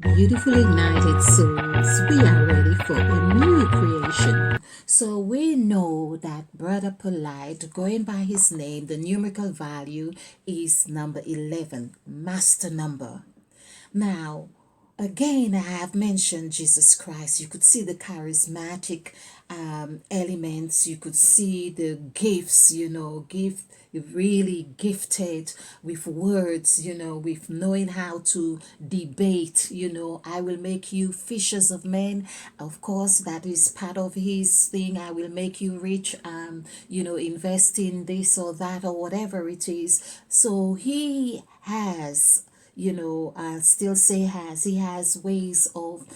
Beautiful ignited souls, we are ready for a new creation. So we know that Brother Polight, going by his name, the numerical value is number 11, master number. Now, again, I have mentioned Jesus Christ. You could see the charismatic elements. You could see the gifts, really gifted with words, with knowing how to debate. I will make you fishers of men. Of course, that is part of his thing. I will make you rich, invest in this or that or whatever it is. So he has still say has he has ways of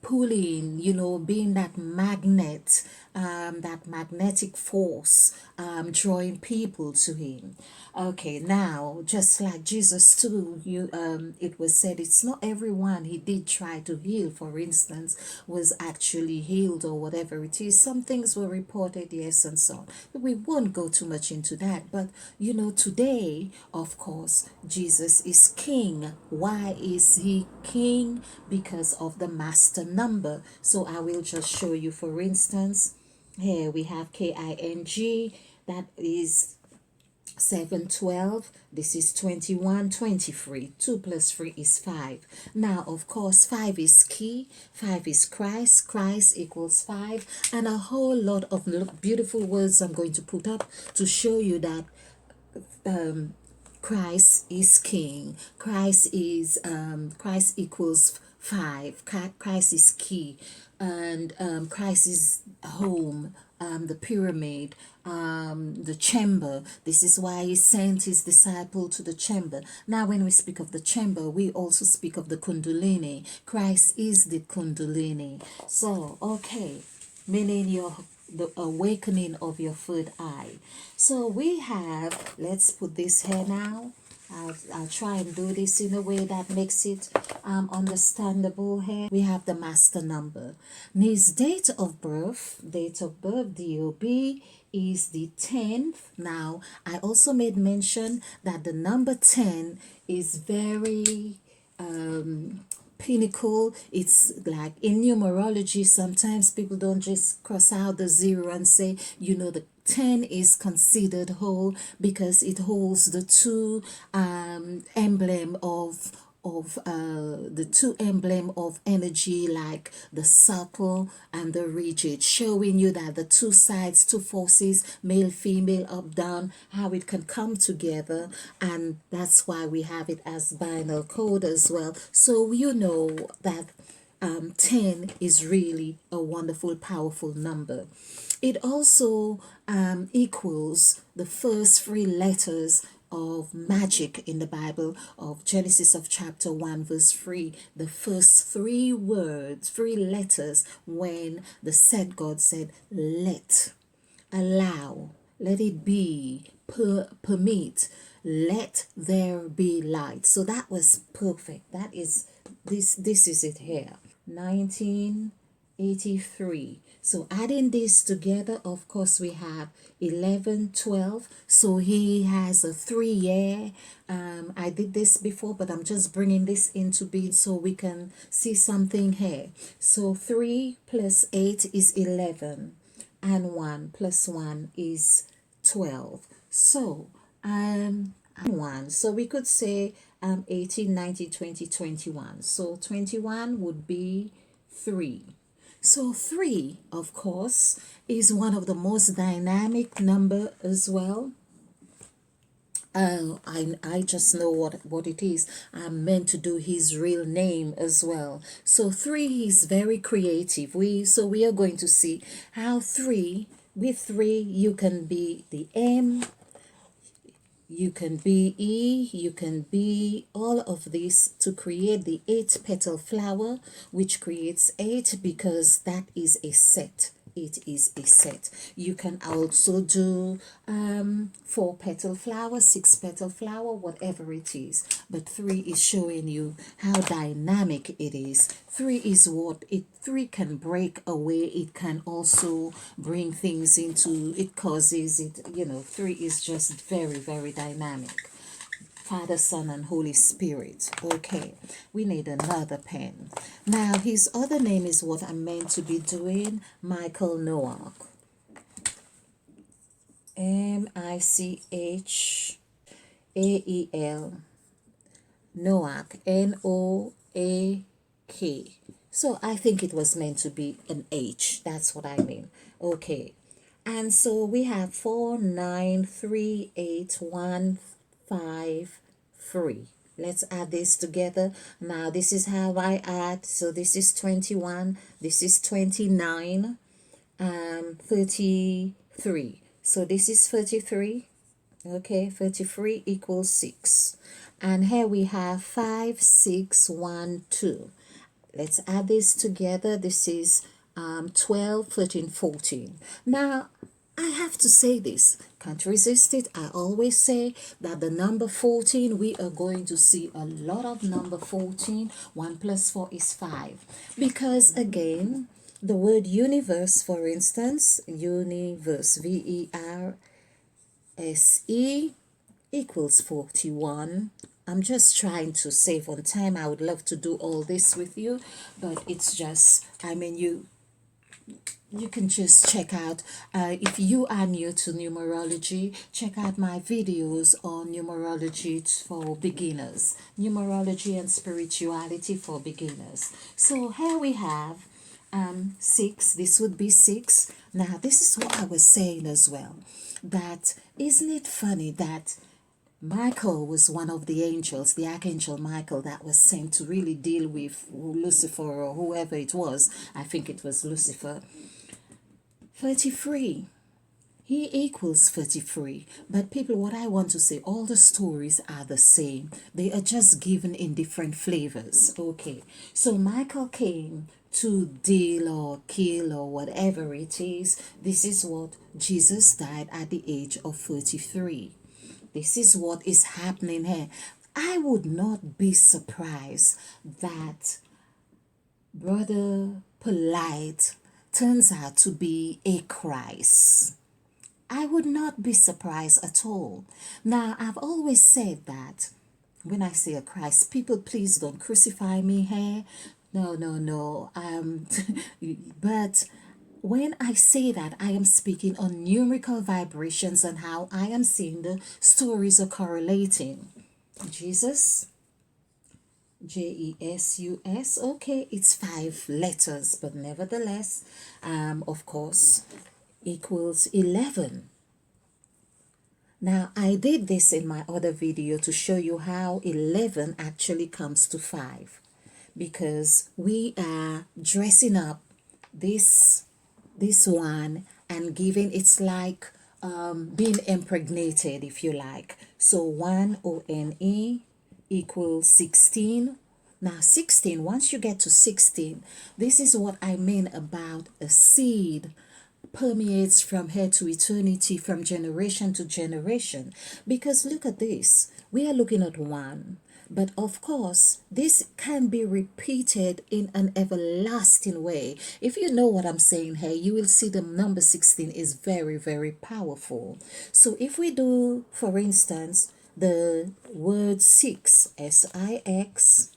pulling, being that magnet, that magnetic force, drawing people to him. Okay, now just like Jesus too, it was said it's not everyone he did try to heal, for instance, was actually healed or whatever it is. Some things were reported, yes, and so on. But we won't go too much into that. But today, of course, Jesus is king. Why is he king? Because of the master number. So I will just show you, for instance, here we have KING, that is 712. This is 21, 23. 2 plus 3 is 5. Now, of course, 5 is key. 5 is Christ. Christ equals 5. And a whole lot of beautiful words I'm going to put up to show you that Christ is king. Christ equals 5. Christ is key. And Christ is home, the pyramid, the chamber. This is why he sent his disciple to the chamber. Now, when we speak of the chamber, we also speak of the kundalini. Christ is the kundalini. So, okay, meaning the awakening of your third eye. So we have, let's put this here now. I'll try and do this in a way that makes it understandable here. We have the master number. And his date of birth, DOB, is the 10th. Now, I also made mention that the number 10 is very pinnacle. It's like in numerology, sometimes people don't just cross out the 0 and say, the 10 is considered whole because it holds the two emblem of the two emblem of energy, like the subtle and the rigid, showing you that the two sides, two forces, male, female, up, down, how it can come together. And that's why we have it as binary code as well. So you know that 10 is really a wonderful, powerful number. It also equals the first 3 letters of magic in the Bible, of Genesis of chapter 1 verse 3, the first 3 words, 3 letters, when the said God said, let, allow, let it be, permit, let there be light. So that was perfect. That is this is it here. 1983. So adding this together, of course, we have 11, 12. So he has a 3-year. I did this before, but I'm just bringing this into being so we can see something here. So 3 plus 8 is 11, and 1 plus 1 is 12. So 1. So we could say 18, 19, 20, 21. So 21 would be 3. So 3, of course, is one of the most dynamic number as well. I just know what it is. I'm meant to do his real name as well. So 3 is very creative. We are going to see how 3, with 3 you can be the M, you can be E, you can be all of this to create the 8-petal flower, which creates 8 because that is a set. It is a set. You can also do 4-petal flower, 6-petal flower, whatever it is. But 3 is showing you how dynamic it is. 3 is what it 3 can break away. It can also bring things into it, causes it, 3 is just very, very dynamic. Father, Son, and Holy Spirit. Okay, we need another pen. Now, his other name is what I'm meant to be doing, Michael Noach. Michael Noach, Noak. So I think it was meant to be an H. That's what I mean. Okay. And so we have 4938153. Let's add this together. Now this is how I add. So this is 21. This is 29. 33. So this is 33. Okay, 33 equals 6. And here we have 5612. Let's add this together. This is 12, 13, 14. Now, I have to say this. Can't resist it. I always say that the number 14, we are going to see a lot of number 14. 1 plus 4 is 5. Because again, the word universe, for instance, universe, VERSE equals 41. I'm just trying to save on time. I would love to do all this with you, but it's just, I mean, you can just check out, if you are new to numerology, check out my videos on numerology for beginners, numerology and spirituality for beginners. So here we have 6. This would be 6. Now this is what I was saying as well, that isn't it funny that Michael was one of the angels, the archangel Michael, that was sent to really deal with Lucifer or whoever it was. I think it was Lucifer. 33. He equals 33. But people, what I want to say, all the stories are the same. They are just given in different flavors. Okay. So Michael came to deal or kill or whatever it is. This is what Jesus died at the age of 33. This is what is happening here. I would not be surprised that Brother Polight turns out to be a Christ. I would not be surprised at all. Now, I've always said that when I say a Christ, people please don't crucify me here. No. But when I say that, I am speaking on numerical vibrations and how I am seeing the stories are correlating. Jesus, Jesus, okay, it's 5 letters, but nevertheless, of course, equals 11. Now, I did this in my other video to show you how 11 actually comes to 5, because we are dressing up this one and giving, it's like being impregnated, if you like. So 1 equals 16. Now 16, once you get to 16, this is what I mean about a seed permeates from here to eternity, from generation to generation. Because look at this, we are looking at 1. But of course, this can be repeated in an everlasting way. If you know what I'm saying here, you will see the number 16 is very, very powerful. So if we do, for instance, the word 6, S-I-X,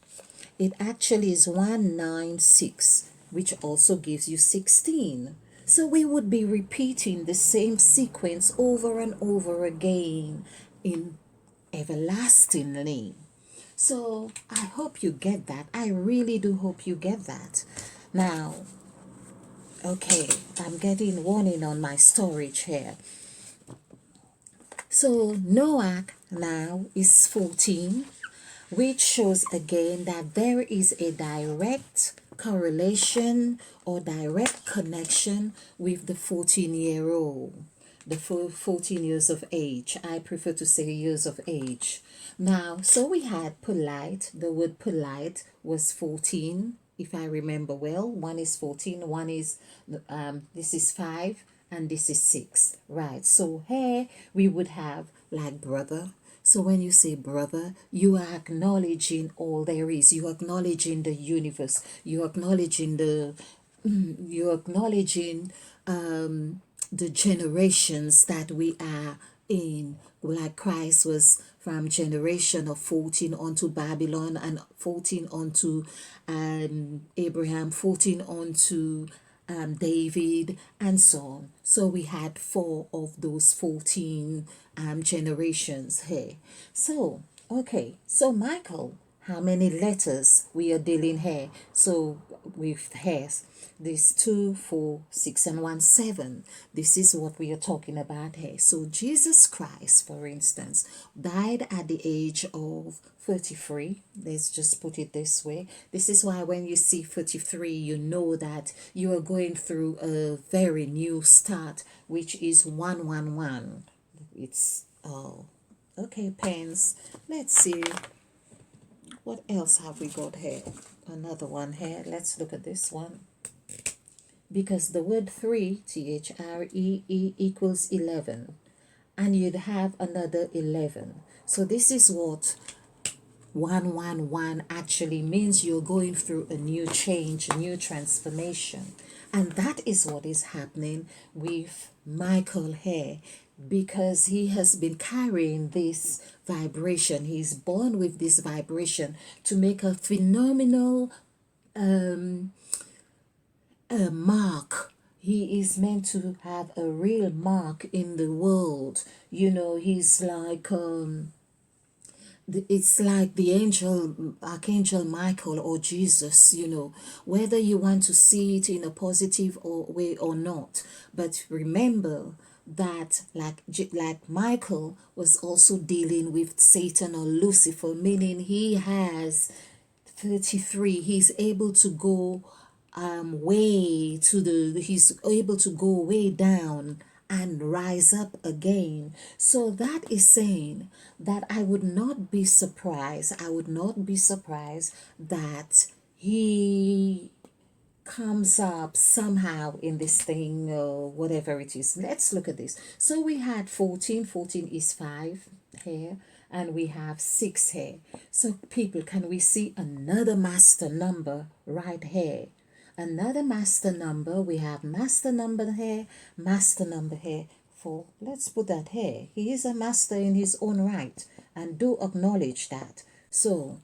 it actually is 196, which also gives you 16. So we would be repeating the same sequence over and over again in everlastingly. So I hope you get that. I really do hope you get that. Now, okay, I'm getting warning on my storage here. So Noach now is 14, which shows again that there is a direct correlation or direct connection with the 14-year-old. The 14 years of age. I prefer to say years of age. Now, so we had Polight. The word Polight was 14, if I remember well. One is 14, one is, this is 5, and this is 6. Right, so here we would have like brother. So when you say brother, you are acknowledging all there is. You're acknowledging the universe. You're acknowledging the generations that we are in. Like Christ was from generation of 14 onto Babylon, and 14 onto Abraham, 14 onto David, and so on. So we had four of those 14 generations here. So, okay, so Michael, how many letters we are dealing here? So with hairs, this 2, 4, 6, and 1, 7. This is what we are talking about here. So Jesus Christ, for instance, died at the age of 33. Let's just put it this way. This is why when you see 33, you know that you are going through a very new start, which is 111. It's okay, pens. Let's see. What else have we got here? Another one here. Let's look at this one. Because the word 3, THREE, equals 11. And you'd have another 11. So this is what 111 actually means. You're going through a new change, a new transformation. And that is what is happening with Michael here, because he has been carrying this vibration. He's born with this vibration to make a phenomenal mark. He is meant to have a real mark in the world. You know, he's like it's like the archangel Michael, or Jesus, you know, whether you want to see it in a positive way or not. But remember that like Michael was also dealing with Satan or Lucifer, meaning he has 33. He's able to go he's able to go way down and rise up again. So that is saying that I would not be surprised that he comes up somehow in this thing, or whatever it is. Let's look at this. So we had 14. 14 is 5 here, and we have 6 here. So people, can we see another master number right here? Another master number. We have master number here, master number here. For let's put that here. He is a master in his own right, and do acknowledge that. So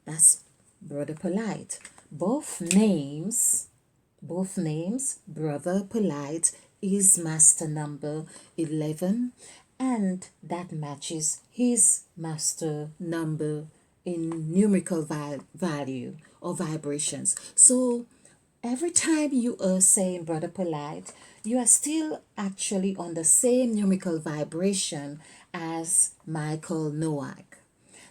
that's Brother Polight. Both names, Brother Polight is master number 11, and that matches his master number in numerical value or vibrations. So every time you are saying Brother Polight, you are still actually on the same numerical vibration as Michael Noack.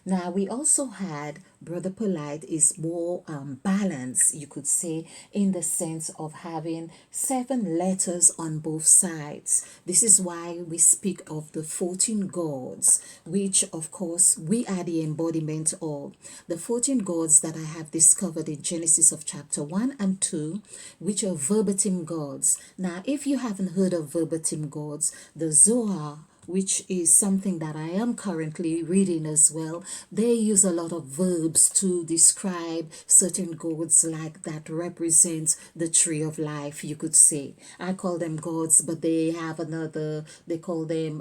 Now, we also had Brother Polight is more balanced, you could say, in the sense of having 7 letters on both sides. This is why we speak of the 14 gods, which, of course, we are the embodiment of. The 14 gods that I have discovered in Genesis of chapter 1 and 2, which are verbatim gods. Now, if you haven't heard of verbatim gods, the Zohar, which is something that I am currently reading as well, they use a lot of verbs to describe certain gods, like that represents the tree of life, you could say. I call them gods, but they have another, they call them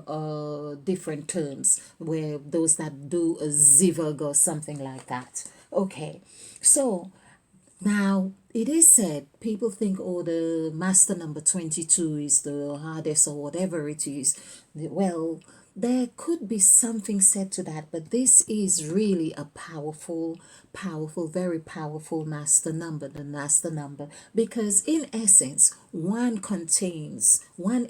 different terms, where those that do a zivug or something like that. Okay, so now, it is said, people think, oh, the master number 22 is the hardest or whatever it is. Well, there could be something said to that, but this is really a powerful, very powerful master number, the master number, because in essence, one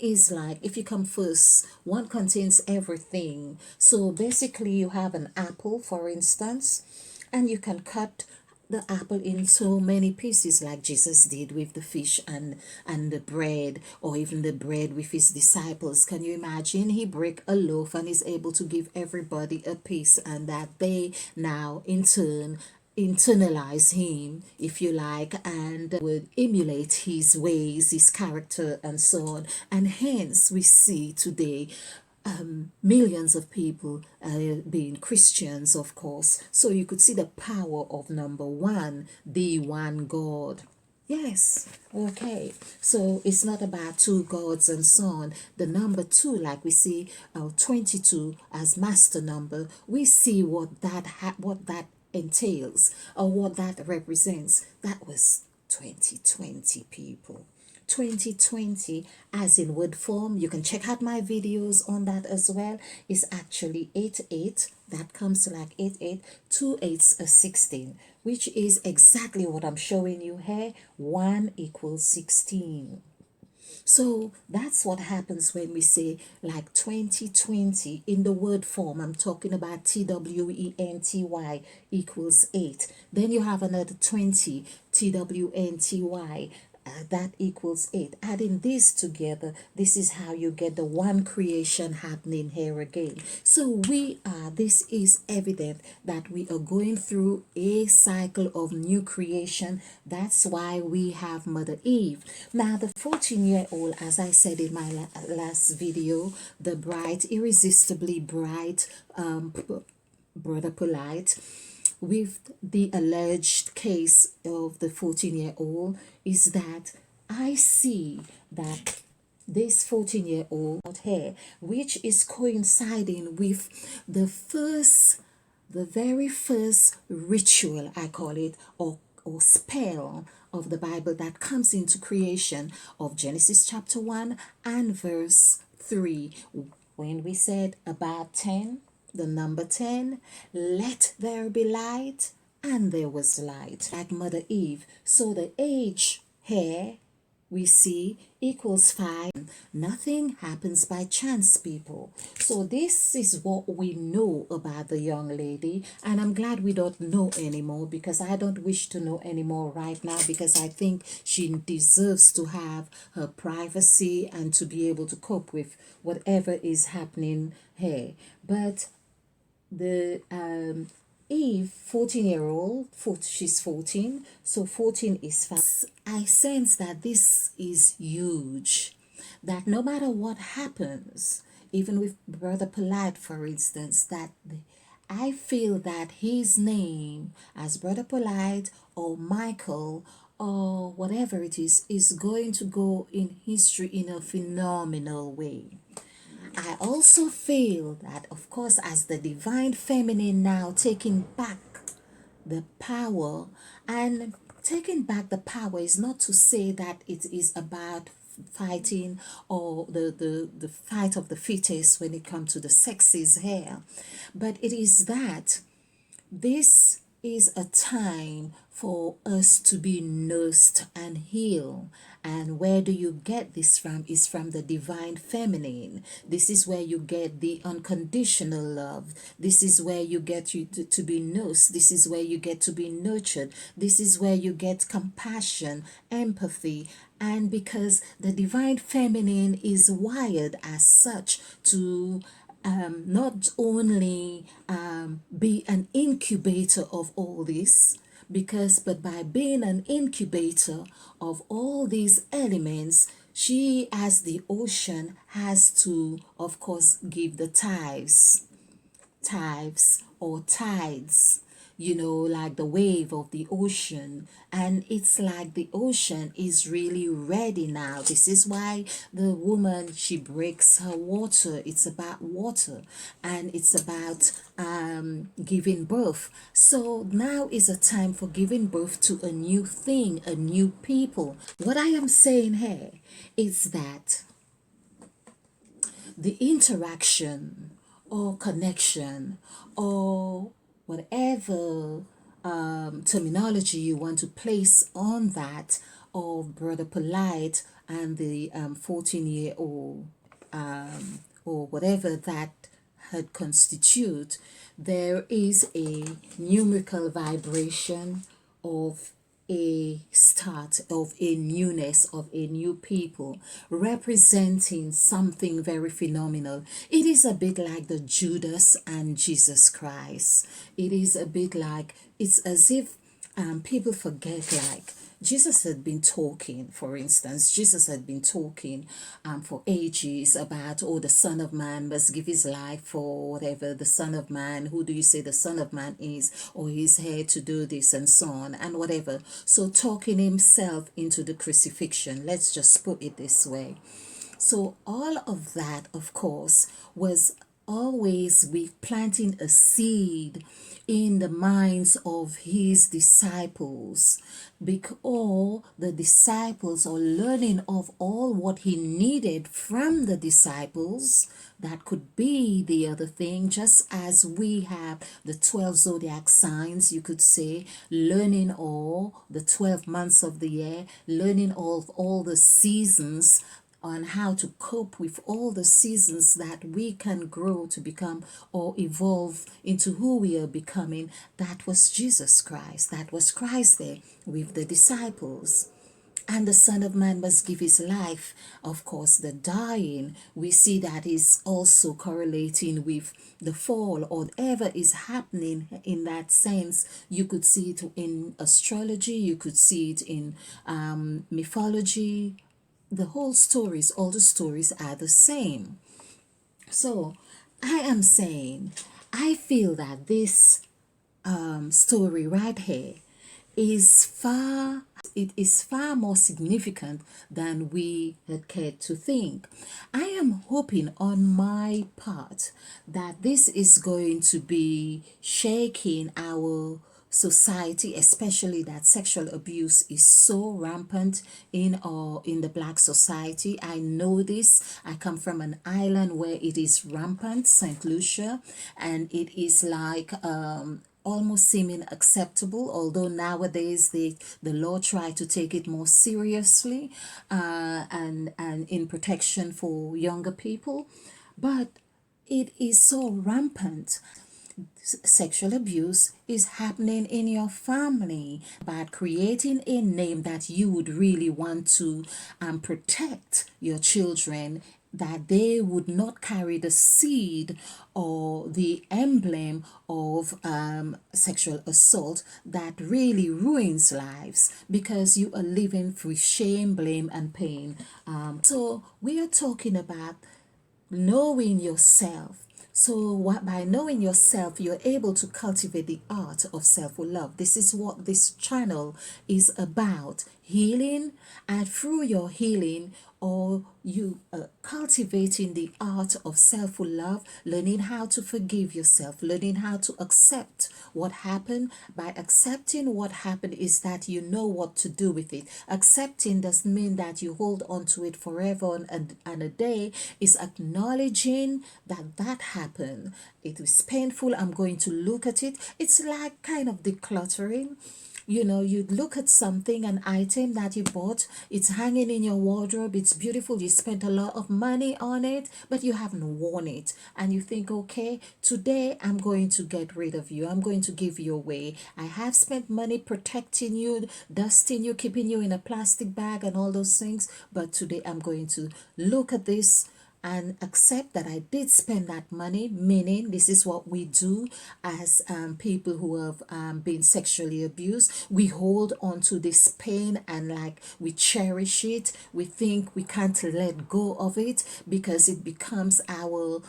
is like, if you come first, one contains everything. So basically, you have an apple, for instance, and you can cut the apple in so many pieces, like Jesus did with the fish and the bread, or even the bread with his disciples. Can you imagine? He break a loaf and is able to give everybody a piece, and that they now in turn internalize him, if you like, and would emulate his ways, his character, and so on. And hence we see today millions of people being Christians, of course. So you could see the power of number one, the one God. Yes. Okay. So it's not about two gods and so on. The number two, like we see 22 as master number, we see what that entails or what that represents. That was 2020, people. 2020 as in word form. You can check out my videos on that as well. Is actually 88. That comes to like 88. 2 eighths are 16, which is exactly what I'm showing you here. 1 equals 16. So that's what happens when we say like 2020 in the word form. I'm talking about TWENTY equals 8. Then you have another 20, TWNTY. That equals 8. Adding this together, this is how you get the one creation happening here again. So this is evident that we are going through a cycle of new creation. That's why we have Mother Eve. Now, the 14-year-old, as I said in my last video, the bright, irresistibly bright Brother Polight, with the alleged case of the 14-year-old, is that I see that this 14-year-old here, which is coinciding with the very first ritual, I call it, or spell of the Bible that comes into creation of Genesis chapter 1 and verse 3. When we said about 10, the number 10, let there be light, and there was light. Like Mother Eve. So the age here we see equals 5. Nothing happens by chance, people. So this is what we know about the young lady, and I'm glad we don't know anymore, because I don't wish to know anymore right now, because I think she deserves to have her privacy and to be able to cope with whatever is happening here. But the Eve, 14-year-old, she's 14, so 14 is fast. I sense that this is huge, that no matter what happens, even with Brother Polight, for instance, I feel that his name as Brother Polight or Michael or whatever it is going to go in history in a phenomenal way. I also feel that, of course, as the divine feminine now taking back the power, and taking back the power is not to say that it is about fighting or the fight of the fittest when it comes to the sexes here, but it is that this is a time for us to be nursed and healed. And where do you get this from? Is from the divine feminine. This is where you get the unconditional love. This is where you get to be nursed. This is where you get to be nurtured. This is where you get compassion, empathy. And because the divine feminine is wired as such to not only be an incubator of all this, but by being an incubator of all these elements, she, as the ocean, has to, of course, give the tithes or tides, like the wave of the ocean. And it's like the ocean is really ready now. This is why the woman, she breaks her water. It's about water, and it's about giving birth. So now is a time for giving birth to a new thing, a new people. What I am saying here is that the interaction or connection or whatever terminology you want to place on that of Brother Polight and the 14-year-old or whatever that had constitute, there is a numerical vibration of a start, of a newness, of a new people, representing something very phenomenal. It is a bit like the Judas and Jesus Christ. It is a bit like, it's as if people forget, like, Jesus had been talking, for instance, Jesus had been talking for ages about, oh, the Son of Man must give his life for whatever, the Son of Man, who do you say the Son of Man is, or he's here to do this and so on and whatever. So talking himself into the crucifixion, let's just put it this way. So all of that, of course, was always with planting a seed in the minds of his disciples, because the disciples are learning of all what he needed from the disciples. That could be the other thing, just as we have the 12 zodiac signs, you could say, learning all the 12 months of the year, learning all the seasons, on how to cope with all the seasons, that we can grow to become or evolve into who we are becoming. That was Jesus Christ. That was Christ there with the disciples. And the Son of Man must give his life. Of course, the dying, we see that is also correlating with the fall, or whatever is happening in that sense. You could see it in astrology, you could see it in mythology. The whole stories, all the stories are the same. So I am saying, I feel that this story right here is far more significant than we had cared to think. I am hoping on my part that this is going to be shaking our society, especially that sexual abuse is so rampant in the black society. I know this. I come from an island where it is rampant, St. Lucia, and it is like almost seeming acceptable, although nowadays the law try to take it more seriously, and in protection for younger people. But it is so rampant. Sexual abuse is happening in your family, about creating a name that you would really want to protect your children, that they would not carry the seed or the emblem of sexual assault that really ruins lives, because you are living with shame, blame, and pain. So we are talking about knowing yourself. So by knowing yourself, you're able to cultivate the art of self-love. This is what this channel is about: healing, and through your healing, or you cultivating the art of self-love, learning how to forgive yourself, learning how to accept what happened. By accepting what happened is that you know what to do with it. Accepting doesn't mean that you hold on to it forever and a day. Is acknowledging that happened. It is painful. I'm going to look at it. It's like kind of decluttering. You know, you look at something, an item that you bought, it's hanging in your wardrobe, it's beautiful, you spent a lot of money on it, but you haven't worn it. And you think, okay, today I'm going to get rid of you. I'm going to give you away. I have spent money protecting you, dusting you, keeping you in a plastic bag and all those things. But today I'm going to look at this and accept that I did spend that money, meaning this is what we do as people who have been sexually abused. We hold on to this pain and like we cherish it. We think we can't let go of it because it becomes our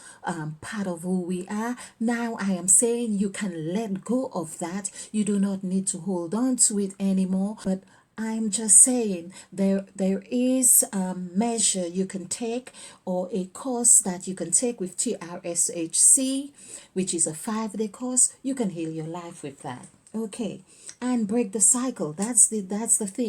part of who we are. Now I am saying you can let go of that. You do not need to hold on to it anymore. But I'm just saying there is a measure you can take, or a course that you can take with TRSHC, which is a 5-day course. You can heal your life with that. Okay, and break the cycle. That's the thing.